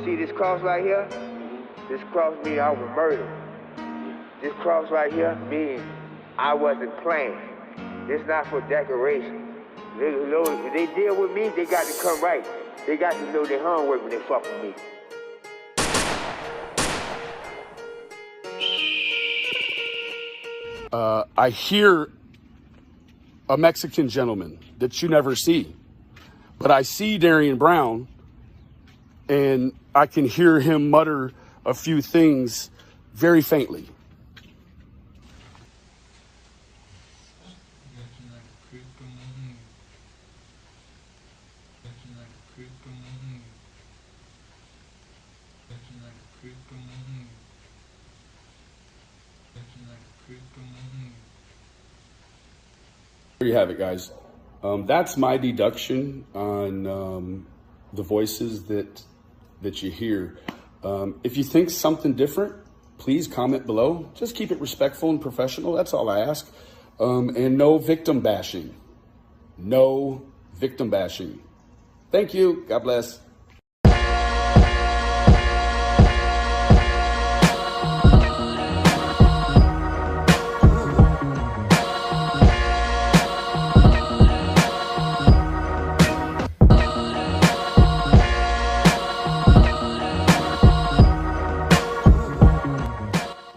See this cross right here? This cross means I was murdered. This cross right here means I wasn't playing. This not for decoration. If they deal with me, they got to come right. They got to know their homework when they fuck with me. I hear a Mexican gentleman that you never see, but I see Darian Brown, and I can hear him mutter a few things very faintly. There you have it, guys. That's my deduction on the voices that you hear. If you think something different, please comment below. Just keep it respectful and professional. That's all I ask. And no victim bashing. No victim bashing. Thank you. God bless.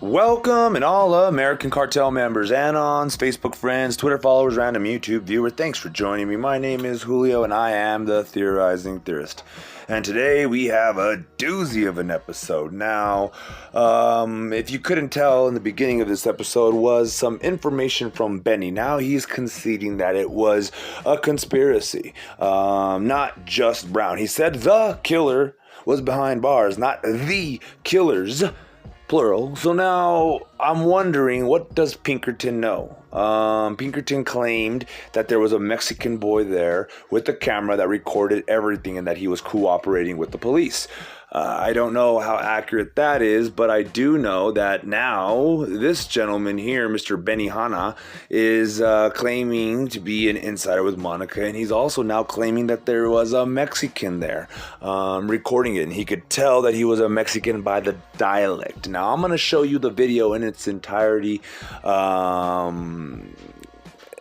Welcome and all American Cartel members, Anons, Facebook friends, Twitter followers, random YouTube viewer. Thanks for joining me. My name is Julio and I am the Theorizing Theorist. And today we have a doozy of an episode. Now, if you couldn't tell, in the beginning of this episode was some information from Benny. Now he's conceding that it was a conspiracy, not just Brown. He said the killer was behind bars, not the killers, plural. So now I'm wondering, what does Pinkerton know? Pinkerton claimed that there was a Mexican boy there with a camera that recorded everything and that he was cooperating with the police. I don't know how accurate that is, but I do know that now this gentleman here, Mr. Benihana, is claiming to be an insider with Monica, and he's also now claiming that there was a Mexican there recording it, and he could tell that he was a Mexican by the dialect. Now, I'm going to show you the video in its entirety,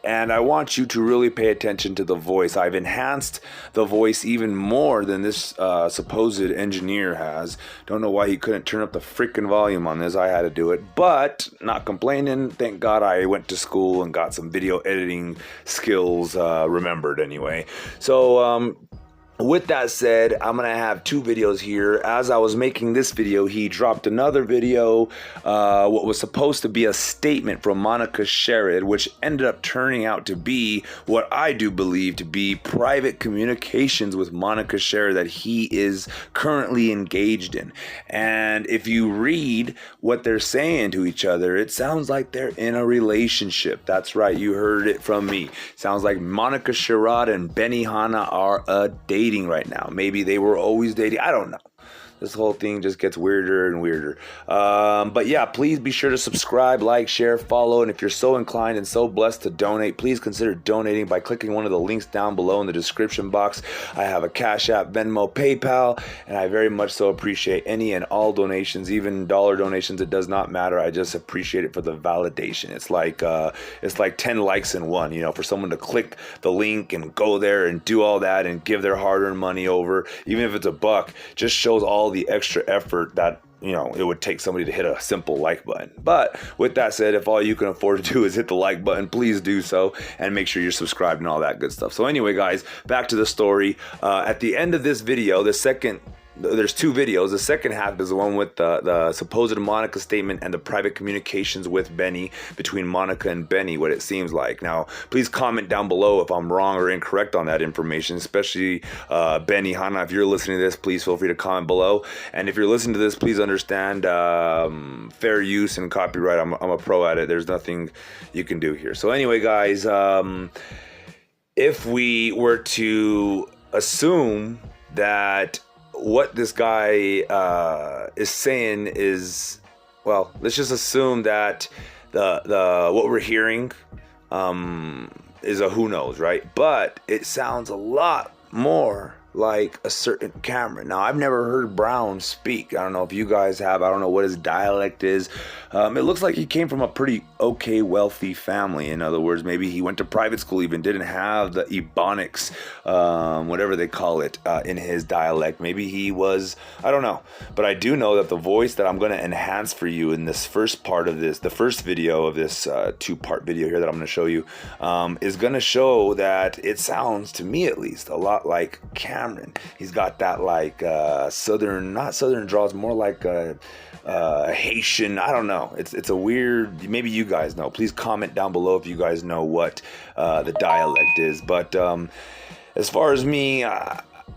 and I want you to really pay attention to the voice. I've enhanced the voice even more than this supposed engineer has. Don't know why he couldn't turn up the freaking volume on this. I had to do it, but not complaining. Thank God I went to school and got some video editing skills remembered anyway. So, with that said, I'm going to have two videos here. As I was making this video, he dropped another video, what was supposed to be a statement from Monica Sherrod, which ended up turning out to be what I do believe to be private communications with Monica Sherrod that he is currently engaged in. And if you read what they're saying to each other, it sounds like they're in a relationship. That's right, you heard it from me. Sounds like Monica Sherrod and Benihana are dating right now. Maybe they were always dating. I don't know. This whole thing just gets weirder and weirder. But yeah, please be sure to subscribe, like, share, follow, and if you're so inclined and so blessed to donate, please consider donating by clicking one of the links down below in the description box. I have a Cash App, Venmo, PayPal, and I very much so appreciate any and all donations, even dollar donations. It does not matter. I just appreciate it for the validation. It's like 10 likes in one, you know, for someone to click the link and go there and do all that and give their hard-earned money over, even if it's $1, just shows all the extra effort that, you know, it would take somebody to hit a simple like button. But with that said, if all you can afford to do is hit the like button, please do so, and make sure you're subscribed and all that good stuff. So anyway, guys, back to the story. At the end of this video, there's two videos. The second half is the one with the supposed Monica statement and the private communications with Benny, between Monica and Benny, what it seems like. Now, please comment down below if I'm wrong or incorrect on that information, especially Benny Hana. If you're listening to this, please feel free to comment below. And if you're listening to this, please understand fair use and copyright. I'm a pro at it. There's nothing you can do here. So anyway, guys, if we were to assume that what this guy is saying is, well, let's just assume that the what we're hearing is a who knows, right? But it sounds a lot more like a certain Cameron. Now, I've never heard Brown speak. I don't know if you guys have. I don't know what his dialect is. It looks like he came from a pretty okay, wealthy family. In other words, maybe he went to private school, even didn't have the ebonics, whatever they call it, in his dialect. Maybe he was, I don't know. But I do know that the voice that I'm going to enhance for you in this first part of this, the first video of this two-part video here that I'm going to show you, is going to show that it sounds, to me at least, a lot like Cameron. He's got that like southern, not southern draws, more like a Haitian. I don't know. It's a weird. Maybe you guys know. Please comment down below if you guys know what the dialect is. But as far as me,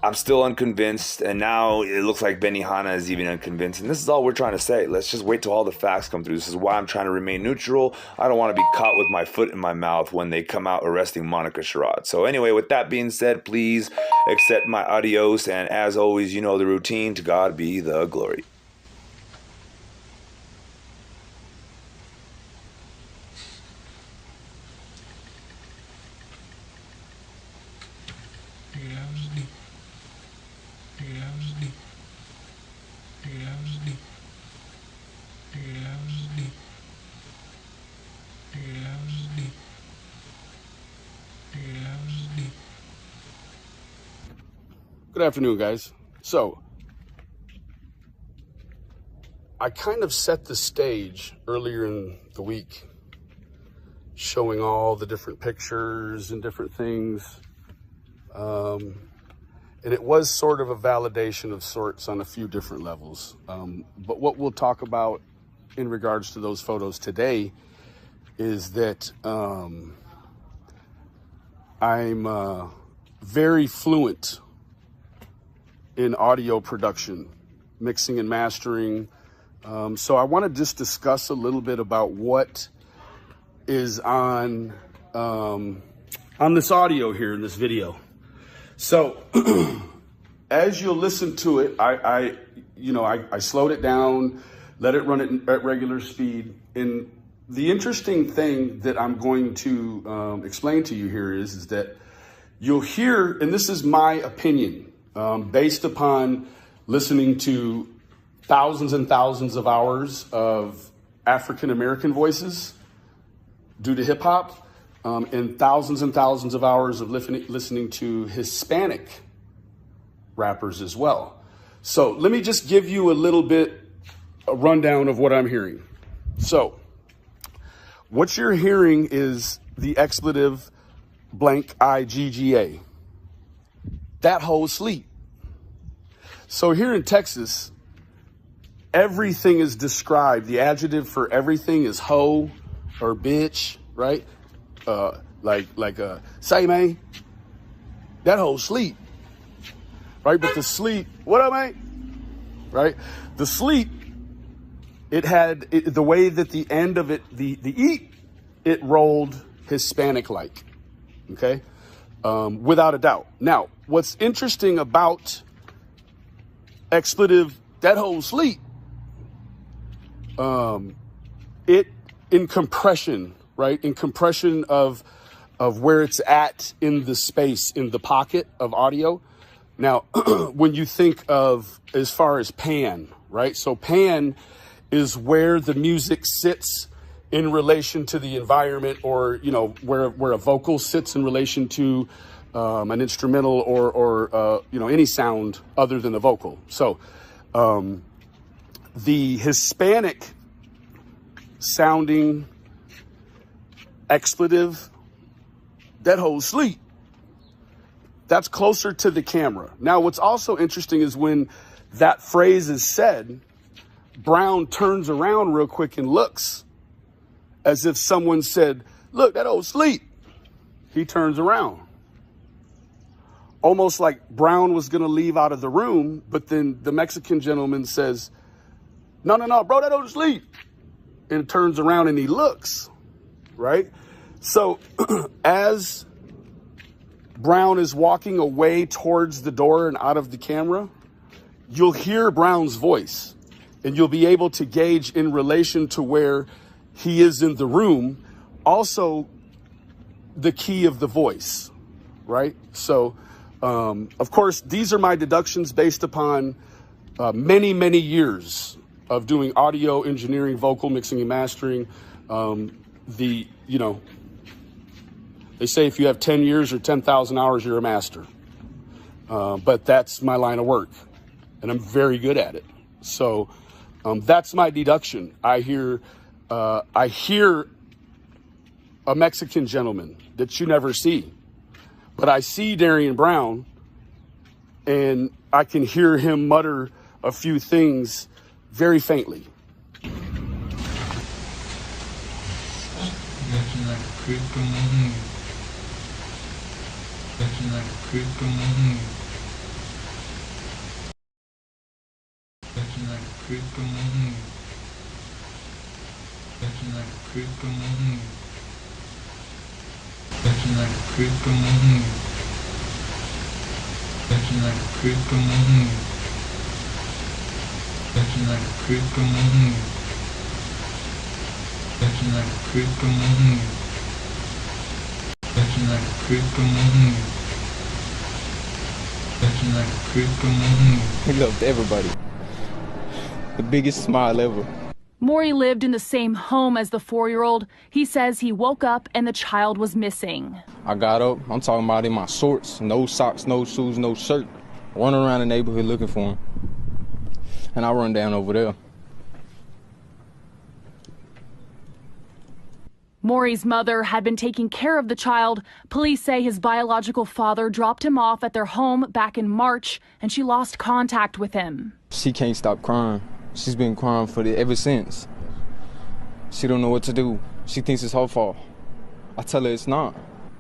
I'm still unconvinced, and now it looks like Benihana is even unconvinced. And this is all we're trying to say. Let's just wait till all the facts come through. This is why I'm trying to remain neutral. I don't want to be caught with my foot in my mouth when they come out arresting Monica Sherrod. So anyway, with that being said, please accept my adios. And as always, you know the routine. To God be the glory. Good afternoon, guys. So, I kind of set the stage earlier in the week, showing all the different pictures and different things. And it was sort of a validation of sorts on a few different levels. But what we'll talk about in regards to those photos today is that I'm very fluent in audio production, mixing and mastering. So I want to just discuss a little bit about what is on this audio here in this video. So as you'll listen to it, I slowed it down, let it run at regular speed. And the interesting thing that I'm going to explain to you here is that you'll hear, and this is my opinion, based upon listening to thousands and thousands of hours of African-American voices due to hip hop, and thousands of hours of listening to Hispanic rappers as well. So let me just give you a rundown of what I'm hearing. So what you're hearing is the expletive blank IGGA. That whole sleep. So here in Texas, everything is described. The adjective for everything is hoe or bitch, right? Say, man, that whole sleep, right? But the sleep, what up, man? Right? The sleep, the way that the end of it, the eat, it rolled Hispanic-like, okay? Without a doubt. Now, what's interesting about expletive, that whole sleep, it in compression, right? In compression of where it's at in the space, in the pocket of audio. Now, when you think of as far as pan, right? So pan is where the music sits in relation to the environment, or, where a vocal sits in relation to an instrumental or any sound other than a vocal. So the Hispanic sounding expletive, that whole sleep, that's closer to the camera. Now, what's also interesting is when that phrase is said, Brown turns around real quick and looks as if someone said, look, that old sleep. He turns around. Almost like Brown was going to leave out of the room, but then the Mexican gentleman says, no, bro, that old sleep. And turns around and he looks, right? So as Brown is walking away towards the door and out of the camera, you'll hear Brown's voice, and you'll be able to gauge in relation to where he is in the room, also the key of the voice, right? So Of course, these are my deductions based upon many, many years of doing audio engineering, vocal mixing and mastering. They say if you have 10 years or 10,000 hours, you're a master. But that's my line of work, and I'm very good at it. So that's my deduction. I hear a Mexican gentleman that you never see, but I see Darian Brown, and I can hear him mutter a few things very faintly. He loved everybody. The biggest smile ever. Maury lived in the same home as the 4-year-old. He says he woke up and the child was missing. I got up, I'm talking about in my shorts, no socks, no shoes, no shirt, running around the neighborhood looking for him. And I run down over there. Maury's mother had been taking care of the child. Police say his biological father dropped him off at their home back in March, and she lost contact with him. She can't stop crying. She's been crying for it ever since. She don't know what to do. She thinks it's her fault. I tell her it's not.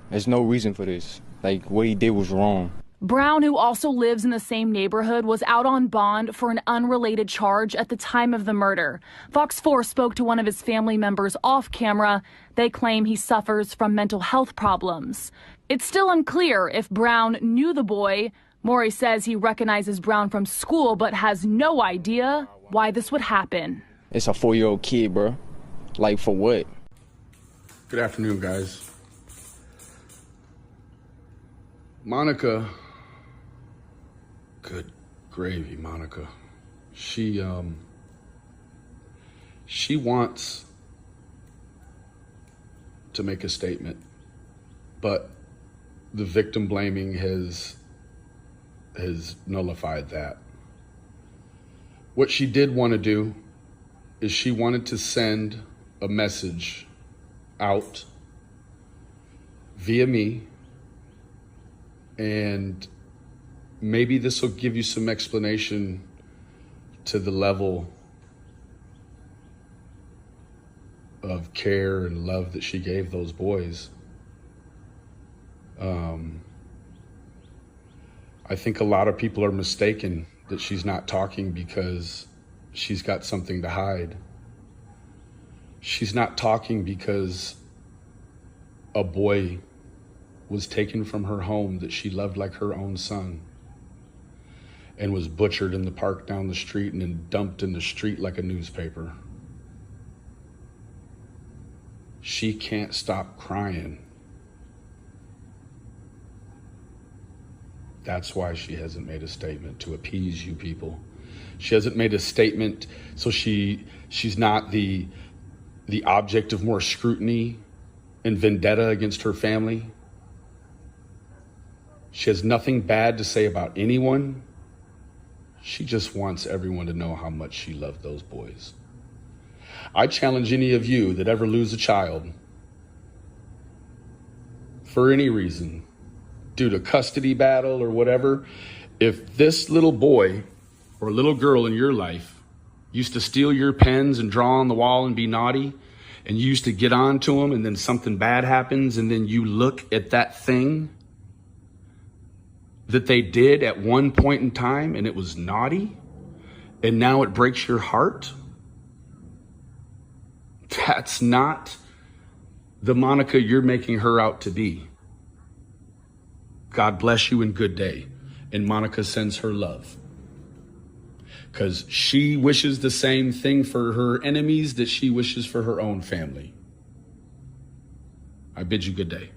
There's no reason for this. Like, what he did was wrong. Brown, who also lives in the same neighborhood, was out on bond for an unrelated charge at the time of the murder. Fox 4 spoke to one of his family members off camera. They claim he suffers from mental health problems. It's still unclear if Brown knew the boy. Maury says he recognizes Brown from school but has no idea why this would happen. It's a 4-year-old kid, bro. Like, for what? Good afternoon, guys. Monica, good gravy, Monica. She wants to make a statement, but the victim blaming has nullified that. What she did want to do is she wanted to send a message out via me, and maybe this will give you some explanation to the level of care and love that she gave those boys. I think a lot of people are mistaken that she's not talking because she's got something to hide. She's not talking because a boy was taken from her home that she loved like her own son and was butchered in the park down the street and then dumped in the street like a newspaper. She can't stop crying. That's why she hasn't made a statement, to appease you people. She hasn't made a statement so she's not the object of more scrutiny and vendetta against her family. She has nothing bad to say about anyone. She just wants everyone to know how much she loved those boys. I challenge any of you that ever lose a child for any reason, due to custody battle or whatever, if this little boy or little girl in your life used to steal your pens and draw on the wall and be naughty, and you used to get on to them, and then something bad happens, and then you look at that thing that they did at one point in time and it was naughty, and now it breaks your heart. That's not the Monica you're making her out to be. God bless you and good day. And Monica sends her love, because she wishes the same thing for her enemies that she wishes for her own family. I bid you good day.